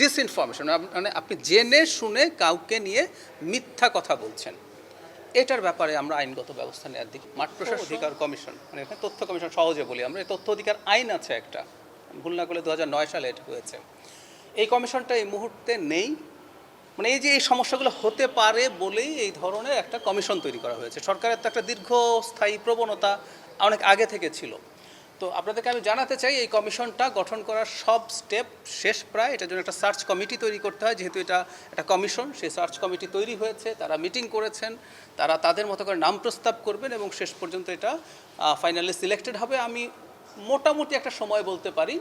Disinformation, মানে আপনি জেনে শুনে কাউকে নিয়ে মিথ্যা কথা বলছেন, এটার ব্যাপারে আমরা আইনগত ব্যবস্থা নেওয়ার দিক। মাঠ প্রশাসন অধিকার কমিশন, মানে এখানে তথ্য কমিশন সহজে বলি আমরা, তথ্য অধিকার আইন আছে একটা, ভুল না করলে 2009 সালে এটা হয়েছে। এই কমিশনটা এই মুহূর্তে নেই, মানে এই যে এই সমস্যাগুলো হতে পারে বলেই এই ধরনের একটা কমিশন তৈরি করা হয়েছে। সরকারের তো একটা দীর্ঘস্থায়ী প্রবণতা অনেক আগে থেকে ছিল। তো আপনাদেরকে আমি জানাতে চাই এই কমিশনটা গঠন করার সব স্টেপ শেষ প্রায়। এটার জন্য একটা সার্চ কমিটি তৈরি করতে হয়, যেহেতু এটা একটা কমিশন, সেই সার্চ কমিটি তৈরি হয়েছে, তারা মিটিং করেছেন, তারা তাদের মতো করে নাম প্রস্তাব করবেন এবং শেষ পর্যন্ত এটা ফাইনালি সিলেক্টেড হবে। আমি মোটামুটি একটা সময় বলতে পারি,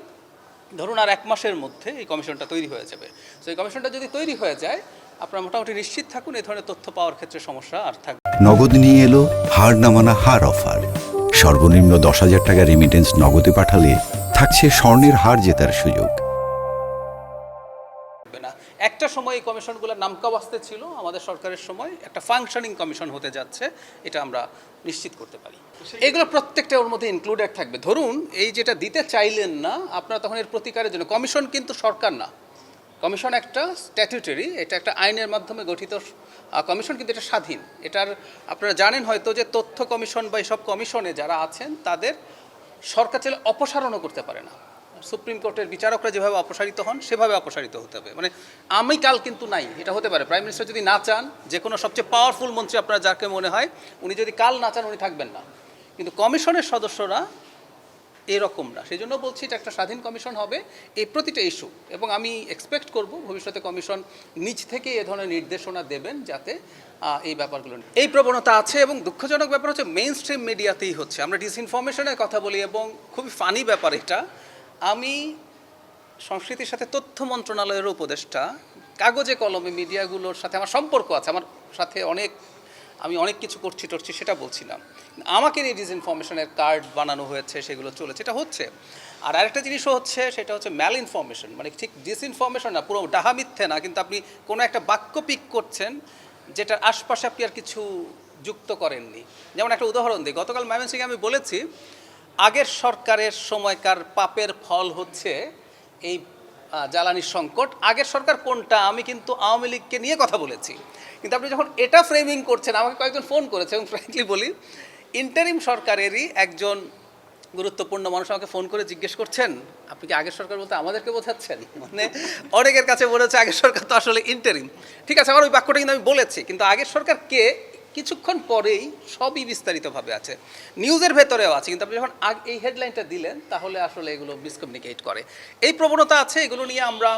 ধরুন আর 1 মাসের মধ্যে এই কমিশনটা তৈরি হয়ে যাবে। তো এই কমিশনটা যদি তৈরি হয়ে যায়, আপনারা মোটামুটি নিশ্চিত থাকুন এই ধরনের তথ্য পাওয়ার ক্ষেত্রে সমস্যা আর থাকবে। নগদ নিয়ে এলো হার নামানা হার অফার। সর্বনিম্ন 10,000 টাকা রেমিটেন্স নগদে পাঠালে থাকছে স্বর্ণের হার জেতার সুযোগ। একটা সময় এই কমিশনগুলোর নামকাওয়াস্তে ছিল, আমাদের সরকারের সময় একটা ফাংশনিং কমিশন হতে যাচ্ছে, এটা আমরা নিশ্চিত করতে পারি। এগুলো প্রত্যেকটা ওর মধ্যে ইনক্লুডেড থাকবে। ধরুন এই যেটা দিতে চাইলেন না আপনারা, তখন এর প্রতিকারের জন্য কমিশন কিন্তু সরকার না, কমিশন একটা স্ট্যাটিউটরি, এটা একটা আইনের মাধ্যমে গঠিত কমিশন, কিন্তু এটা স্বাধীন। এটার আপনারা জানেন হয়তো যে তথ্য কমিশন বা এইসব কমিশনে যারা আছেন তাদের সরকার চাইলে অপসারণও করতে পারে না। সুপ্রিম কোর্টের বিচারকরা যেভাবে অপসারিত হন সেভাবে অপসারিত হতে হবে। মানে আমি কাল কিন্তু নাই, এটা হতে পারে। প্রাইম মিনিস্টার যদি না চান, যে কোনো সবচেয়ে পাওয়ারফুল মন্ত্রী আপনারা যাকে মনে হয়, উনি যদি কাল না চান উনি থাকবেন না। কিন্তু কমিশনের সদস্যরা এরকম না, সেই জন্য বলছি এটা একটা স্বাধীন কমিশন হবে এই প্রতিটা ইস্যু। এবং আমি এক্সপেক্ট করব ভবিষ্যতে কমিশন নিজ থেকে এ ধরনের নির্দেশনা দেবেন যাতে এই ব্যাপারগুলো, এই প্রবণতা আছে। এবং দুঃখজনক ব্যাপার হচ্ছে মেইন স্ট্রিম মিডিয়াতেই হচ্ছে। আমরা ডিসইনফরমেশনের কথা বলি এবং খুবই ফানি ব্যাপার এটা, আমি সংস্কৃতির সাথে তথ্য মন্ত্রণালয়ের উপদেষ্টা, কাগজে কলমে মিডিয়াগুলোর সাথে আমার সম্পর্ক আছে, আমার সাথে আমি অনেক কিছু করছি সেটা বলছিলাম। আমাকে নিয়ে ডিসইনফরমেশনের কার্ড বানানো হয়েছে, সেগুলো চলেছে, এটা হচ্ছে। আর আরেকটা জিনিসও হচ্ছে, সেটা হচ্ছে ম্যাল ইনফরমেশন, মানে ঠিক ডিসইনফরমেশন না, পুরো ডাহা মিথ্যে না, কিন্তু আপনি কোনো একটা বাক্য পিক করছেন যেটার আশপাশে আপনি আর কিছু যুক্ত করেননি। যেমন একটা উদাহরণ দিই, গতকাল ময়মনসিংহে আমি বলেছি আগের সরকারের সময়কার পাপের ফল হচ্ছে এই জ্বালানির সংকট। আগের সরকার কোনটা, আমি কিন্তু আওয়ামী লীগকে নিয়ে কথা বলেছি। কিন্তু আপনি যখন এটা ফ্রেমিং করছেন, আমাকে কয়েকজন ফোন করেছে এবং ফ্র্যাঙ্কলি বলি, ইন্টারিম সরকারেরই একজন গুরুত্বপূর্ণ মানুষ আমাকে ফোন করে জিজ্ঞেস করছেন আপনি কি আগের সরকার বলতে আমাদেরকে বোঝাচ্ছেন? মানে অনেকের কাছে মনে হচ্ছে আগের সরকার তো আসলে ইন্টারিম। ঠিক আছে, আমার ওই বাক্যটা কিন্তু আমি বলেছি, কিন্তু আগের সরকার কে কিছুক্ষণ পরেই সবই বিস্তারিতভাবে আছে, নিউজের ভেতরেও আছে। কিন্তু আপনি যখন এই হেডলাইনটা দিলেন তাহলে আসলে এগুলো মিসকমিউনিকেট করে, এই প্রবণতা আছে। এগুলো নিয়ে আমরা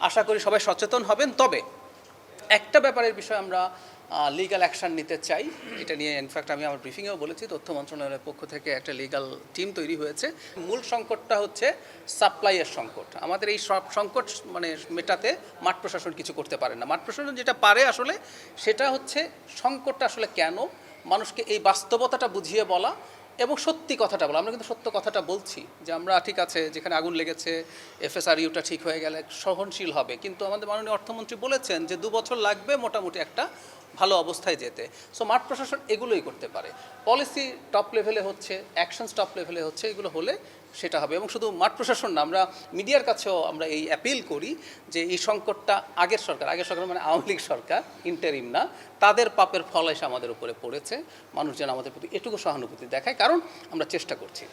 আশা করি সবাই সচেতন হবেন। তবে একটা ব্যাপারের বিষয়ে আমরা লিগ্যাল অ্যাকশান নিতে চাই, এটা নিয়ে ইনফ্যাক্ট আমি আমার ব্রিফিংয়েও বলেছি, তথ্য মন্ত্রণালয়ের পক্ষ থেকে একটা লিগ্যাল টিম তৈরি হয়েছে। মূল সংকটটা হচ্ছে সাপ্লাইয়ের সংকট। আমাদের এই সব সংকট মানে মেটাতে মাঠ প্রশাসন কিছু করতে পারে না। মাঠ প্রশাসন যেটা পারে আসলে সেটা হচ্ছে সংকটটা আসলে কেন, মানুষকে এই বাস্তবতাটা বুঝিয়ে বলা এবং সত্যি কথাটা বলা। আমরা কিন্তু সত্য কথাটা বলছি যে আমরা ঠিক আছে, যেখানে আগুন লেগেছে এফএসআরইউটা ঠিক হয়ে গেলে সহনশীল হবে, কিন্তু আমাদের মাননীয় অর্থমন্ত্রী বলেছেন যে 2 বছর লাগবে মোটামুটি একটা ভালো অবস্থায় যেতে। সো মাঠ প্রশাসন এগুলোই করতে পারে। পলিসি টপ লেভেলে হচ্ছে, অ্যাকশনস টপ লেভেলে হচ্ছে, এগুলো হলে সেটা হবে। এবং শুধু মাঠ প্রশাসন না, আমরা মিডিয়ার কাছেও আমরা এই অ্যাপিল করি যে এই সংকটটা আগের সরকার মানে আওয়ামী লীগ সরকার, ইন্টারিম না, তাদের পাপের ফল এসে আমাদের উপরে পড়েছে। মানুষ যেন আমাদের প্রতি এটুকু সহানুভূতি দেখায়, কারণ আমরা চেষ্টা করছি।